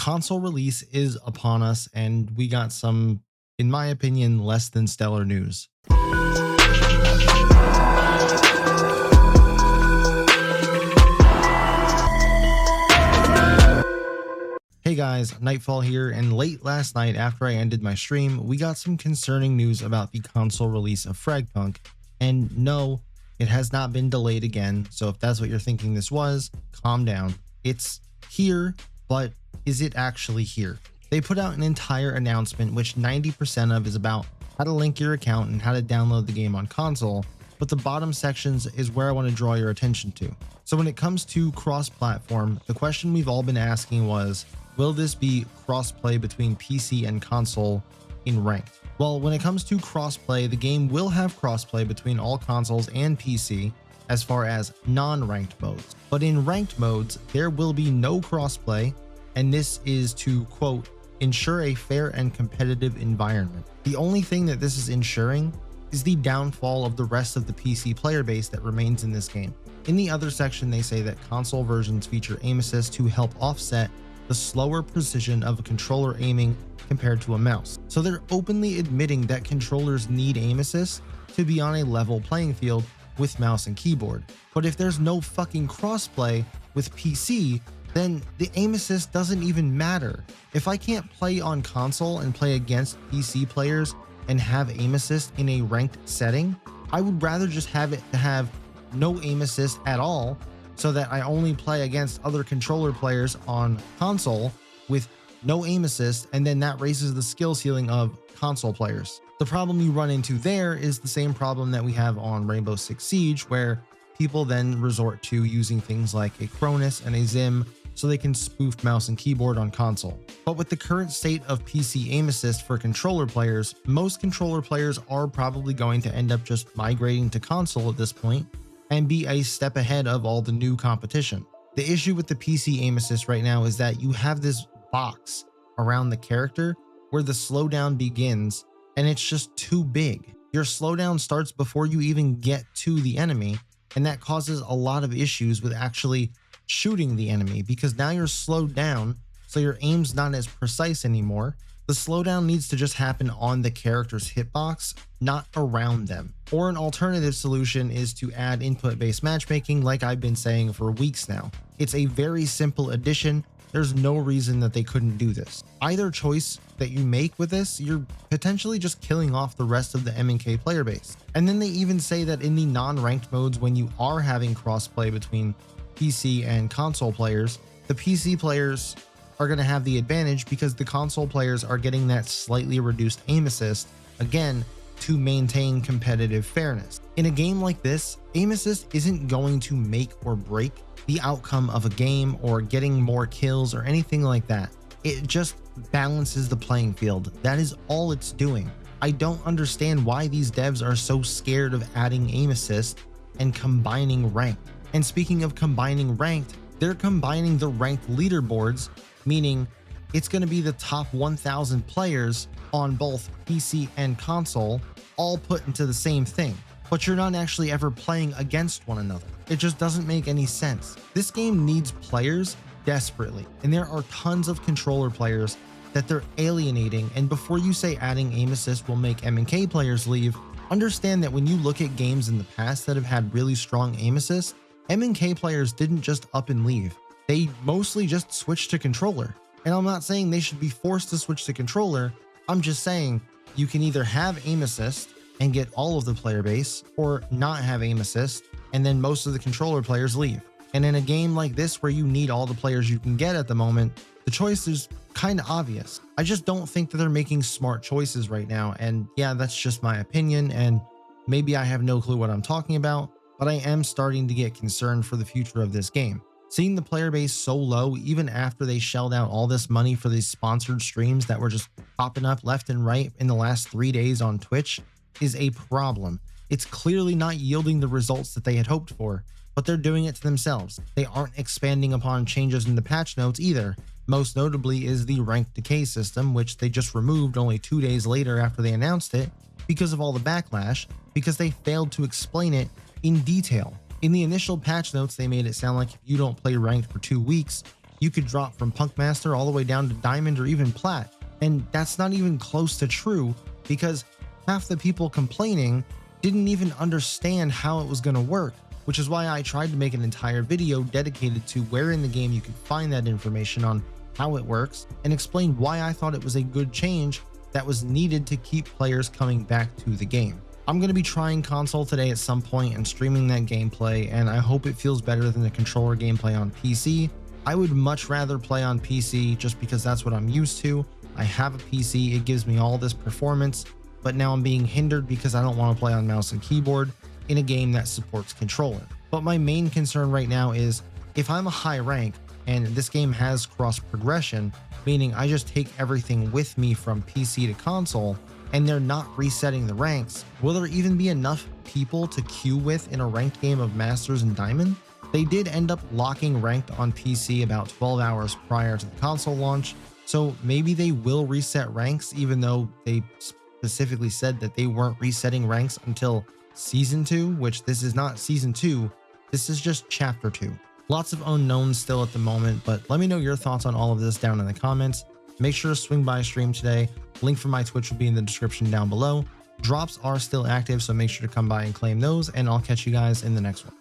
Console release is upon us, and we got some, in my opinion, less than stellar news. Hey guys, Nightfall here, and late last night after I ended my stream, we got some concerning news about the console release of FragPunk, and no, it has not been delayed again, so if that's what you're thinking this was, calm down. It's here, but is it actually here? They put out an entire announcement which 90% of is about how to link your account and how to download the game on console, but the bottom sections is where I want to draw your attention to. So when it comes to cross-platform, the question we've all been asking was, will this be cross-play between PC and console in ranked? Well, when it comes to cross-play, the game will have cross-play between all consoles and PC as far as non-ranked modes. But in ranked modes, there will be no cross-play, and this is to, quote, ensure a fair and competitive environment. The only thing that this is ensuring is the downfall of the rest of the PC player base that remains in this game. In the other section, they say that console versions feature aim assist to help offset the slower precision of a controller aiming compared to a mouse. So they're openly admitting that controllers need aim assist to be on a level playing field with mouse and keyboard. But if there's no fucking crossplay with PC, then the aim assist doesn't even matter. If I can't play on console and play against PC players and have aim assist in a ranked setting, I would rather just have it to have no aim assist at all, so that I only play against other controller players on console with no aim assist, and then that raises the skill ceiling of console players. The problem you run into there is the same problem that we have on Rainbow Six Siege, where people then resort to using things like a Cronus and a Zim so they can spoof mouse and keyboard on console. But with the current state of PC aim assist for controller players, most controller players are probably going to end up just migrating to console at this point and be a step ahead of all the new competition. The issue with the PC aim assist right now is that you have this box around the character where the slowdown begins, and it's just too big. Your slowdown starts before you even get to the enemy, and that causes a lot of issues with actually shooting the enemy, because now you're slowed down, so your aim's not as precise anymore. The slowdown needs to just happen on the character's hitbox, not around them. Or an alternative solution is to add input-based matchmaking like I've been saying for weeks now. It's a very simple addition. There's no reason that they couldn't do this. Either choice that you make with this, you're potentially just killing off the rest of the M&K player base. And then they even say that in the non-ranked modes, when you are having crossplay between PC and console players, the PC players are going to have the advantage because the console players are getting that slightly reduced aim assist, again, to maintain competitive fairness. In a game like this, aim assist isn't going to make or break the outcome of a game or getting more kills or anything like that. It just balances the playing field. That is all it's doing. I don't understand why these devs are so scared of adding aim assist and combining ranked. And speaking of combining ranked, they're combining the ranked leaderboards, meaning it's going to be the top 1,000 players on both PC and console, all put into the same thing. But you're not actually ever playing against one another. It just doesn't make any sense. This game needs players desperately, and there are tons of controller players that they're alienating. And before you say adding aim assist will make M&K players leave, understand that when you look at games in the past that have had really strong aim assist, M&K players didn't just up and leave. They mostly just switched to controller. And I'm not saying they should be forced to switch to controller. I'm just saying you can either have aim assist and get all of the player base, or not have aim assist and then most of the controller players leave. And in a game like this where you need all the players you can get at the moment, the choice is kind of obvious. I just don't think that they're making smart choices right now. And yeah, that's just my opinion, and maybe I have no clue what I'm talking about, but I am starting to get concerned for the future of this game. Seeing the player base so low, even after they shelled out all this money for these sponsored streams that were just popping up left and right in the last 3 days on Twitch, is a problem. It's clearly not yielding the results that they had hoped for, but they're doing it to themselves. They aren't expanding upon changes in the patch notes either. Most notably is the rank decay system, which they just removed only 2 days later after they announced it because of all the backlash, because they failed to explain it in detail. In the initial patch notes, they made it sound like if you don't play ranked for 2 weeks, you could drop from Punk Master all the way down to Diamond or even Plat. And that's not even close to true, because half the people complaining didn't even understand how it was going to work, which is why I tried to make an entire video dedicated to where in the game you can find that information on how it works, and explain why I thought it was a good change that was needed to keep players coming back to the game. I'm going to be trying console today at some point and streaming that gameplay, and I hope it feels better than the controller gameplay on PC. I would much rather play on PC just because that's what I'm used to. I have a PC, it gives me all this performance, but now I'm being hindered because I don't want to play on mouse and keyboard in a game that supports controller. But my main concern right now is if I'm a high rank and this game has cross progression, meaning I just take everything with me from PC to console, and they're not resetting the ranks, will there even be enough people to queue with in a ranked game of Masters and Diamond? They did end up locking ranked on PC about 12 hours prior to the console launch, so maybe they will reset ranks, even though they specifically said that they weren't resetting ranks until Season 2, which this is not Season 2, this is just Chapter 2. Lots of unknowns still at the moment, but let me know your thoughts on all of this down in the comments. Make sure to swing by stream today. Link for my Twitch will be in the description down below. Drops are still active, so make sure to come by and claim those, and I'll catch you guys in the next one.